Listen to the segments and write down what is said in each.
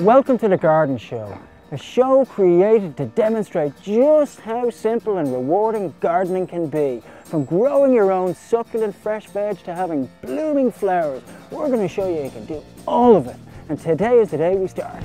Welcome to the Garden Show, a show created to demonstrate just how simple and rewarding gardening can be. From growing your own succulent fresh veg to having blooming flowers, we're going to show you can do all of it. And today is the day we start.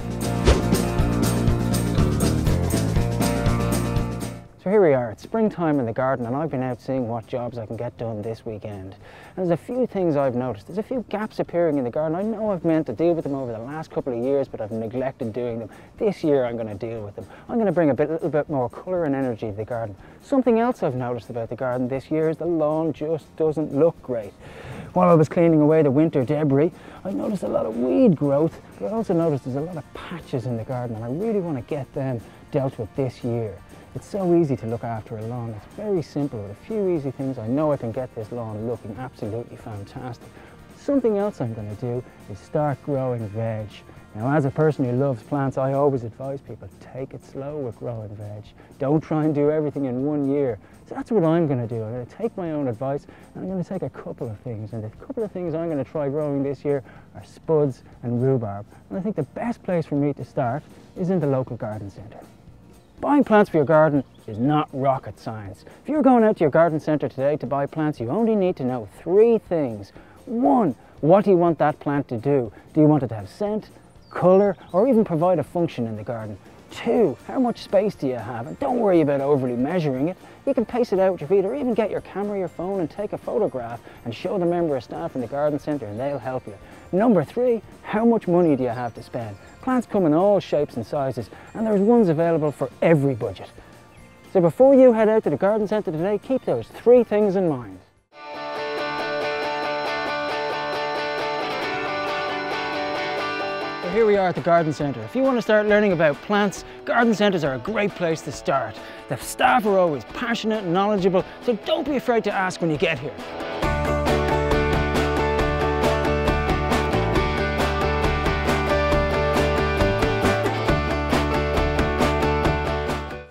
So here we are, it's springtime in the garden and I've been out seeing what jobs I can get done this weekend. And there's a few things I've noticed. There's a few gaps appearing in the garden. I know I've meant to deal with them over the last couple of years, but I've neglected doing them. This year I'm going to deal with them. I'm going to bring a little bit more colour and energy to the garden. Something else I've noticed about the garden this year is the lawn just doesn't look great. While I was cleaning away the winter debris, I noticed a lot of weed growth, but I also noticed there's a lot of patches in the garden and I really want to get them dealt with this year. It's so easy to look after a lawn. It's very simple. With a few easy things, I know I can get this lawn looking absolutely fantastic. Something else I'm going to do is start growing veg. Now, as a person who loves plants, I always advise people, take it slow with growing veg. Don't try and do everything in 1 year. So that's what I'm going to do. I'm going to take my own advice and I'm going to take a couple of things. And the couple of things I'm going to try growing this year are spuds and rhubarb. And I think the best place for me to start is in the local garden centre. Buying plants for your garden is not rocket science. If you're going out to your garden centre today to buy plants, you only need to know 3 things. 1, what do you want that plant to do? Do you want it to have scent, colour, or even provide a function in the garden? 2, how much space do you have? And don't worry about overly measuring it. You can pace it out with your feet or even get your camera or your phone and take a photograph and show the member of staff in the garden centre and they'll help you. Number 3, how much money do you have to spend? Plants come in all shapes and sizes and there's ones available for every budget. So before you head out to the garden centre today, keep those 3 things in mind. So here we are at the garden centre. If you want to start learning about plants, garden centres are a great place to start. The staff are always passionate and knowledgeable, so don't be afraid to ask when you get here.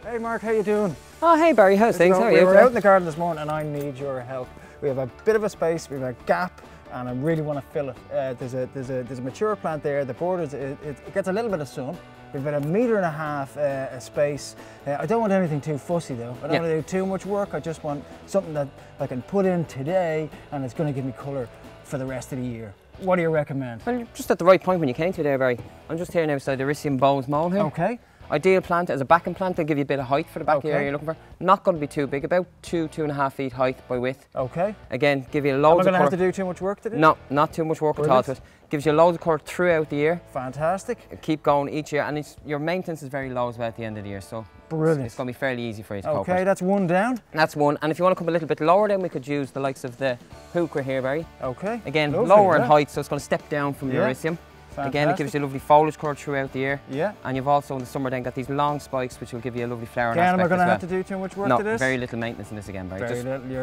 Hey Mark, how you doing? Oh, hey Barry, how's things? How are you? We were out in the garden this morning and I need your help. We have a bit of a space, we have a gap, and I really want to fill it. There's a mature plant there. The borders, it gets a little bit of sun. We've got 1.5 meters space. I don't want anything too fussy though. I don't want to do too much work. I just want something that I can put in today and it's going to give me colour for the rest of the year. What do you recommend? Well, you're just at the right point when you came to there, Barry. I'm just here now beside the Ericium Bowes Mole here. Okay. Ideal plant as a backing plant. They'll give you a bit of height for the back of the area you're looking for. Not going to be too big, about 2–2.5 feet height by width. Okay. Again, give you loads of colour. Am I going to have to do too much work today? No, not too much work at all to it. Gives you loads of colour throughout the year. Fantastic. Keep going each year, and your maintenance is very low as well at the end of the year, so brilliant. It's going to be fairly easy for you to cope with. Okay, that's 1 down. That's 1, and if you want to come a little bit lower, then we could use the likes of the hooker here, Barry. Okay. Again, lovely, lower in height, so it's going to step down from the Ericium. Fantastic. Again, it gives you lovely foliage colour throughout the year. Yeah. And you've also in the summer then got these long spikes which will give you a lovely flowering aspect as well. Am I going to have to do too much work to this? No, very little maintenance in this again, Barry.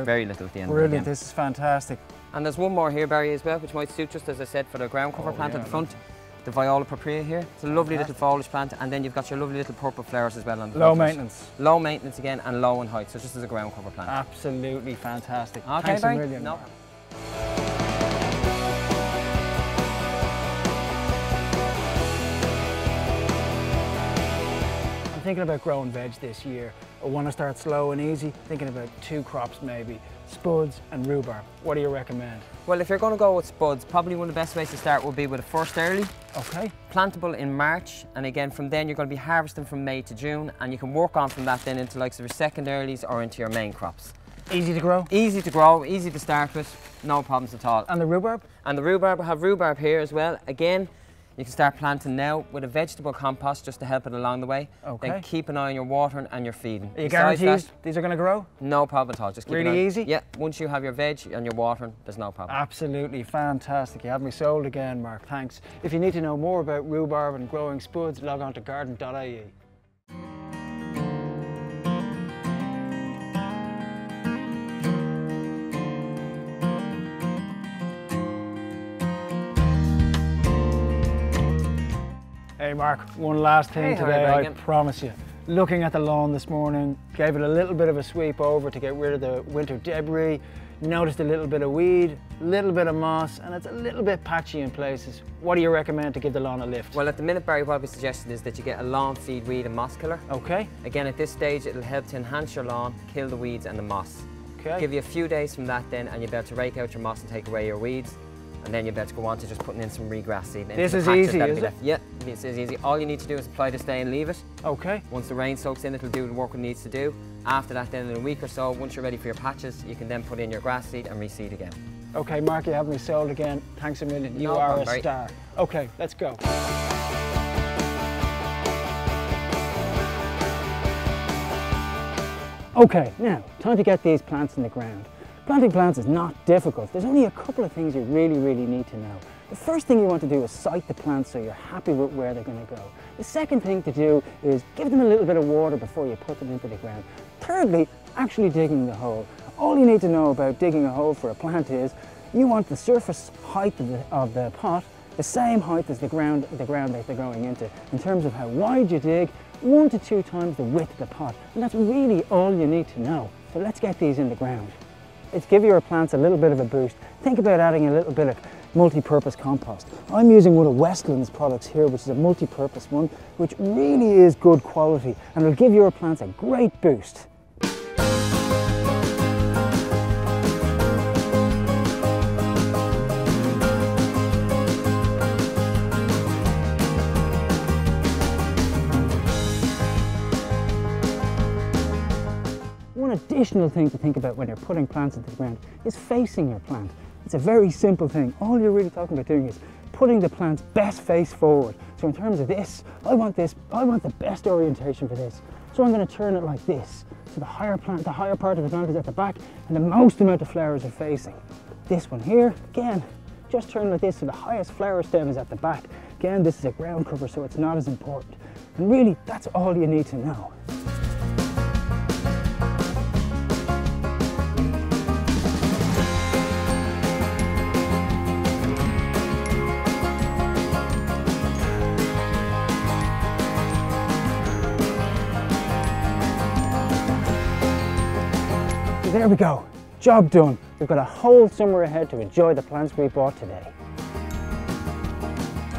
Very little at the end of it. Brilliant, this is fantastic. And there's one more here, Barry, as well, which might suit, just as I said, for the ground cover plant at the front. The Viola propria here. It's a lovely little foliage plant, and then you've got your lovely little purple flowers as well on the low maintenance. Low maintenance again, and low in height, so just as a ground cover plant. Absolutely fantastic. Okay, thanks Barry. A million. No. Thinking about growing veg this year. I want to start slow and easy, thinking about 2 crops maybe, spuds and rhubarb. What do you recommend? Well, if you're going to go with spuds, probably one of the best ways to start would be with a first early. Okay. Plantable in March, and again from then you're going to be harvesting from May to June, and you can work on from that then into like your second earlies or into your main crops. Easy to grow? Easy to grow, easy to start with, no problems at all. And the rhubarb? And the rhubarb, I have rhubarb here as well. Again, you can start planting now with a vegetable compost just to help it along the way. Okay. Then keep an eye on your watering and your feeding. Are you guaranteed these are going to grow? No problem at all. Just keep really easy? Yeah. Once you have your veg and your watering, there's no problem. Absolutely fantastic. You have me sold again, Mark. Thanks. If you need to know more about rhubarb and growing spuds, log on to garden.ie. Hey Mark, one last thing today, I promise you. Looking at the lawn this morning, gave it a little bit of a sweep over to get rid of the winter debris. noticed a little bit of weed, a little bit of moss, and it's a little bit patchy in places. What do you recommend to give the lawn a lift? Well, at the minute, Barry, what we suggested is that you get a lawn feed weed and moss killer. Okay. Again, at this stage, it'll help to enhance your lawn, kill the weeds and the moss. Okay. Give you a few days from that then, and you'll be able to rake out your moss and take away your weeds. And then you'll be able to go on to just putting in some regrass seed. This is easy, is it? Yeah, this is easy. All you need to do is apply this day and leave it. Okay. Once the rain soaks in, it'll do the work it needs to do. After that, then in a week or so, once you're ready for your patches, you can then put in your grass seed and reseed again. Okay, Mark, you have me sold again. Thanks a million. You are a star. Okay, let's go. Okay, now, time to get these plants in the ground. Planting plants is not difficult. There's only a couple of things you really need to know. The first thing you want to do is site the plants so you're happy with where they're going to go. The second thing to do is give them a little bit of water before you put them into the ground. Thirdly, actually digging the hole. All you need to know about digging a hole for a plant is you want the surface height of the pot the same height as the ground that they're going into. In terms of how wide you dig, 1 to 2 times the width of the pot. And that's really all you need to know. So let's get these in the ground. It's give your plants a little bit of a boost. Think about adding a little bit of multi-purpose compost. I'm using one of Westland's products here, which is a multi-purpose one, which really is good quality and it'll give your plants a great boost. One additional thing to think about when you're putting plants into the ground is facing your plant. It's a very simple thing. All you're really talking about doing is putting the plant's best face forward. So in terms of this, I want the best orientation for this. So I'm going to turn it like this. So the higher part of the plant is at the back and the most amount of flowers are facing. This one here, again, just turn like this so the highest flower stem is at the back. Again, this is a ground cover, so it's not as important. And really, that's all you need to know. There we go, job done. We've got a whole summer ahead to enjoy the plants we bought today.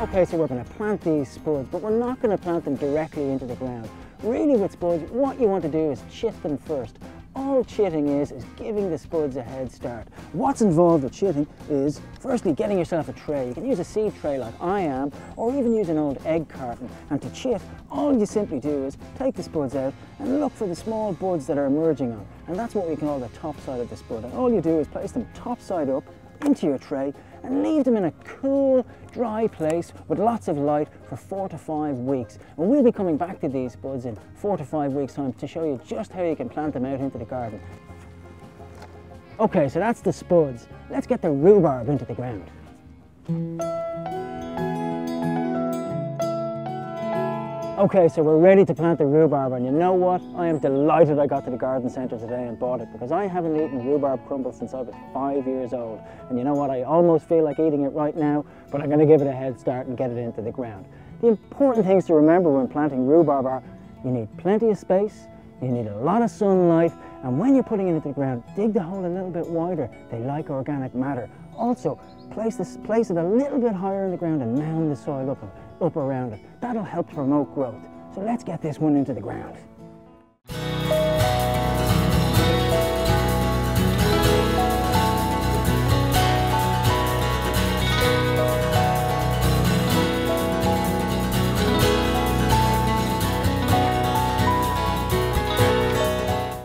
Okay, so we're going to plant these spuds, but we're not going to plant them directly into the ground. Really with spuds, what you want to do is chit them first. All chitting is giving the spuds a head start. What's involved with chitting is firstly getting yourself a tray. You can use a seed tray like I am, or even use an old egg carton. And to chit, all you simply do is take the spuds out and look for the small buds that are emerging on. And that's what we call the top side of the spud. And all you do is place them top side up into your tray and leave them in a cool, dry place with lots of light for 4 to 5 weeks. And we'll be coming back to these spuds in 4 to 5 weeks' time to show you just how you can plant them out into the garden. Okay, so that's the spuds. Let's get the rhubarb into the ground. Okay, so we're ready to plant the rhubarb, and you know what? I am delighted I got to the garden centre today and bought it, because I haven't eaten rhubarb crumble since I was 5 years old. And you know what? I almost feel like eating it right now, but I'm going to give it a head start and get it into the ground. The important things to remember when planting rhubarb are you need plenty of space, you need a lot of sunlight, and when you're putting it into the ground, dig the hole a little bit wider. They like organic matter. Also, place it a little bit higher in the ground and mound the soil up around it. That'll help promote growth. So let's get this one into the ground.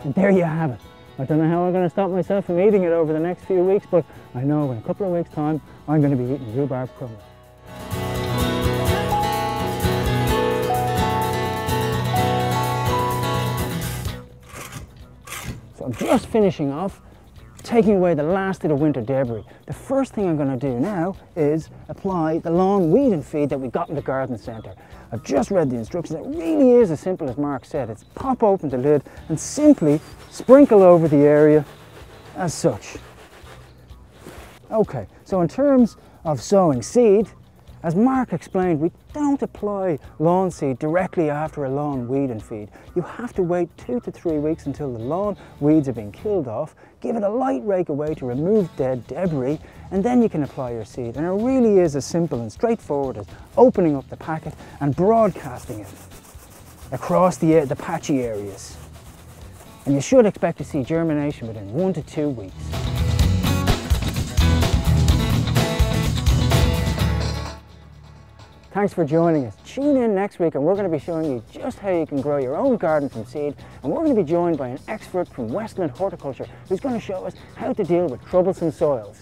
And there you have it. I don't know how I'm going to stop myself from eating it over the next few weeks, but I know in a couple of weeks' time I'm going to be eating rhubarb crumble. So I'm just finishing off, taking away the last of the winter debris. The first thing I'm going to do now is apply the lawn weed and feed that we got in the garden centre. I've just read the instructions. It really is as simple as Mark said. It's pop open the lid and simply sprinkle over the area as such. Okay, so in terms of sowing seed, As Mark explained, we don't apply lawn seed directly after a lawn weed and feed. You have to wait 2 to 3 weeks until the lawn weeds have been killed off, give it a light rake away to remove dead debris, and then you can apply your seed. And it really is as simple and straightforward as opening up the packet and broadcasting it across the patchy areas. And you should expect to see germination within 1 to 2 weeks. Thanks for joining us. Tune in next week and we're going to be showing you just how you can grow your own garden from seed, and we're going to be joined by an expert from Westland Horticulture who's going to show us how to deal with troublesome soils.